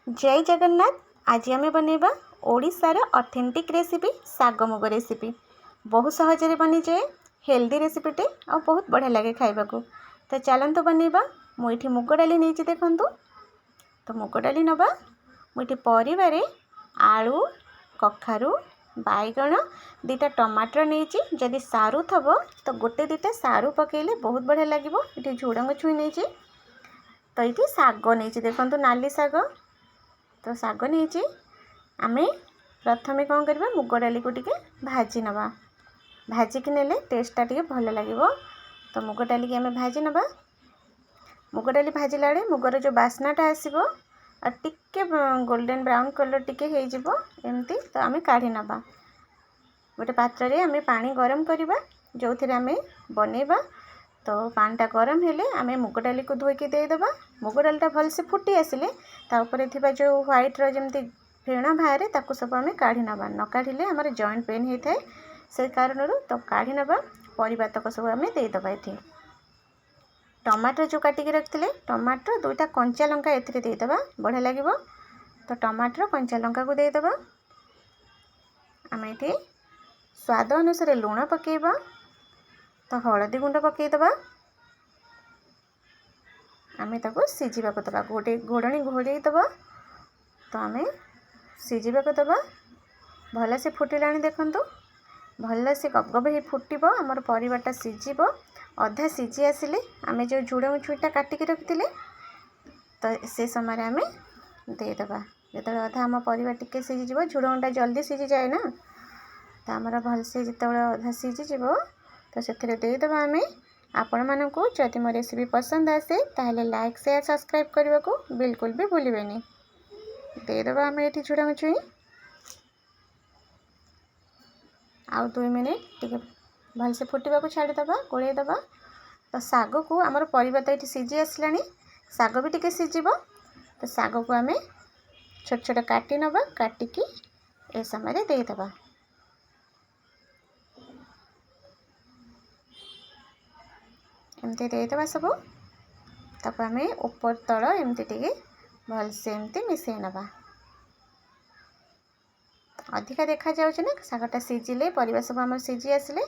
जय जगन्नाथ। आज आम बनैबा ओडिशार ऑथेंटिक रेसिपी साग मुग रेसिपी। बहुत सहज बनी जाए, हेल्दी रेसिपीटे और बहुत बढ़िया लगे खाइबाकू। तो चलतु बनैबा। मुझे मुग डाली नहीं देखु। तो मुग डाली नवा। मुझे परिवार आलू कखारू बैगण दुटा टमाटर नहीं। जदि सारू थब तो गोटे दुटा सारू पकेले बहुत बढ़िया लगे। ये झुड़ंग छुई नहीं। तो ये साग नहीं देखु, नाली साग। तो साग नहीं आम प्रथम कौन करवा, मुग डाली को टिके भाजी नवा। भाजिकी नेले टेस्टा टे भल लगे। तो मुग डाली आम भाजी नवा। मुग डाली भाजिला बेले मुगर जो बास्नाटा आसो और टिके गोल्डन ब्राउन कलर टिके एमती। तो आम काढ़ी नवा। गोटे पात्र रे आम पानी गरम करवा जो थे आम बनैबा। तो पानीटा गरम हेले आम मुग डाली को धोईकी देदेबा। मुग डालीटा भलसे फुटी आसिले ताऊपर थिबा जो व्हाइट जमती फेण बाहर ताकू सब आम काढ़ी नवा। न काढ़िले आमर जॉइंट पेन होता है से कारण। तो काढ़ी नवा। परिबा तक सब आम देदेबा। ये टमाटर जो काटिकी रखिले टमाटर दुईटा कंचा लंका एथिरे देदेबा, बढ़िया लगे। तो टमाटर कंचा लंका को देदेबा। आम ये स्वाद अनुसार लुण पकेबा। तो हलदी गुंड पकईदबा। आम ताको सीझा दबा। गोटे घोड़णी घोड़े दबा। तो आम सीझा दबा। भल से फुटिला देखु। भल से गबगब ही फुटब। आमर परिवाटा सीझब। अधा सीझी आसिले आम जो झुड़ंग छुईटा काटिकी रखिले तो से समय आम देदेबा। जो अधा आम परिवा टिके सीझीज, झुड़ंगटा जल्दी सीझी जाए ना। तो आमर भलसे जो अधा सीझीज तो से देदेबा। आम आपण मानू जदि मो रेसिपी पसंद आसे ताहले लाइक शेयर सब्सक्राइब करने को बिल्कुल भी भूलें। देदेबा आम ये झुड़ंग छुई आउ 2 मिनिट टिके भलसे फुटवा को छाड़ीदबा, गोलैदबा। तो साग को आमर परिवा तो ये सीझी आसला, साग भी टिके सीझब। तो साग को आम छोट छोट काटी नवा। काटिकी ए समय देदेबा। एमती देदेबा सब। ताको आम ऊपर तल एमती टिके भलसे एमती मिसई नवा। अधिका देखा जाउछ ना सागटा सीझिले परिवा सब आम सीझी आसिले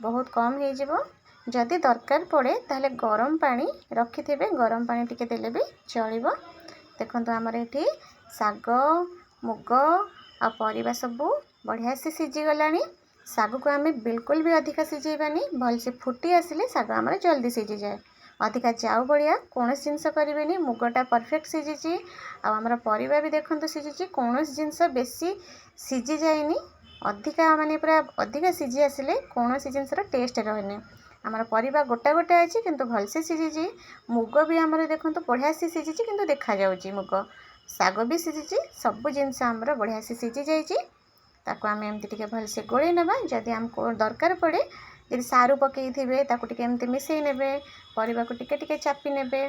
बहुत कम हो। जदि दरकार पड़े ताहले गरम पानी रखिथिबे, गरम पानी टिके देले भी चलिबो। देखंतु आमर एठी साग मुग आ परिवा सब बढ़िया से सीझी गलानी। साग को आम बिल्कुल भी अधिका सीझेबानी। भलसे फुटी आसिले साग आमर जल्दी सीझी जाए। अधिका जाऊ बड़िया कौन जिनस करें। मुगटा परफेक्ट सीझी आमर परिवा भी देखते सीझी। कौन जिनस बेसी सीझी जाए अधिका माने पूरा अधिका सीझी आसिले कौन जिनसर टेस्ट रहे। आमर परिवा गोटा गोटा अच्छी किंतु भलसे सीझी। मुग भी आमर देखो बढ़िया से सीझी किंतु देखा जाउची। मुग साग भी सीझी। सब जिनस आमर बढ़िया से सीझी जाइए। ताको आम एमती टिके भलसे गोले नवा। जदि आमको दरकार पड़े यदि सारू पकई थे ताको टिके एमती मिसई नेबे, परिवा को टिके टिके चापी नेबे।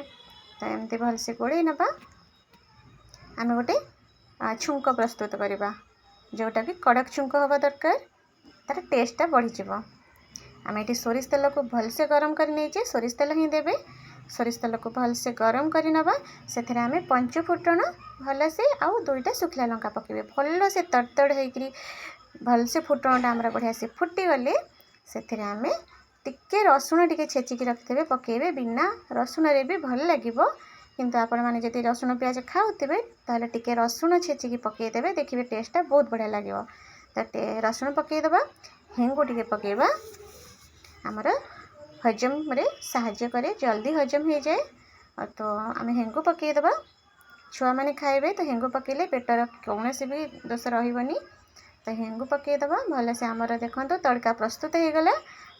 तो एमती भलसे गोले नवा। आम गोटे छुंक प्रस्तुत करवा जोटा कि कड़क छुंक हवा दरकार, तार टेस्टा बढ़ी। आम ये सोरिष तेल को भलसे गरम कर नहीं, सोरिष तेल ही देवे। सोरिष तेल को भलसे गरम कर नवा। से आम 5 फुटण भल से आउ 2टा सुखला लंका पकेबे। भल से तड़तड़ होकरी भलसे फुटणटा आमर बढ़िया से फुटी गले से आम टिके रसुण टिके छेचिकी रखिथे पकेबे। बिना रसुण रे भी भल लगे। किंतु आपण माने जदि रसुण प्याज खाउथिबे ताहले टिके रसुण छेचिकी पकेदेबे, देखिबे टेस्टटा बहुत बढ़िया लगे। तो रसुण पकेदबा, हेंगु टिके पकेबा। आमर हजम रे साहाय्य करे, जल्दी हजम हो जाए। तो आम हेंगु पकेदबा। छुआ मैंने खाइबे तो हेंगु पकेले पेटर कौन भी दोष रही। तो हेंगु पकेदबा भल से आमर देखो तड़का प्रस्तुत हो गला।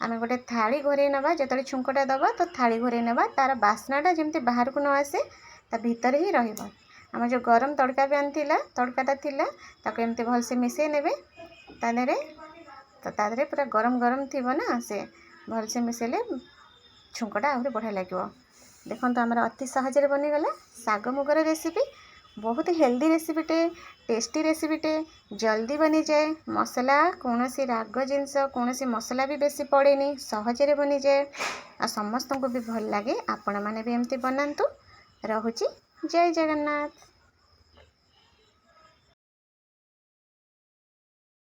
आम गोटे थाली घोरे नवा। जो छुंकटा दबा तो थाली घोरे नवा। तार बास्नाटा जमती बाहर को न आसे ता भीतर ही रहिबो। आम जो गरम तड़का पैन थिला तड़काटा थिला ताको एमती भलसे मिसई नेबे तादेरे। तो तादेरे पूरा गरम गरम थिबो ना, से भलसे मिसेले छुंकटा आहुरी बढ़िया लगे। देखो आमर अति सहज बनीगला साग मुगर रेसिपी। बहुत हेल्दी रेसिपीटे, टेस्टी रेसिपीटे, जल्दी बनी जाए। मसला कौन सी राग जिनस कौन सी मसला भी बेसी पड़ेनी, सहजरे बनी जाए आ समस्त को भी भल लगे। आपण मैंने भी एमती बनातु। रहुची जय जगन्नाथ।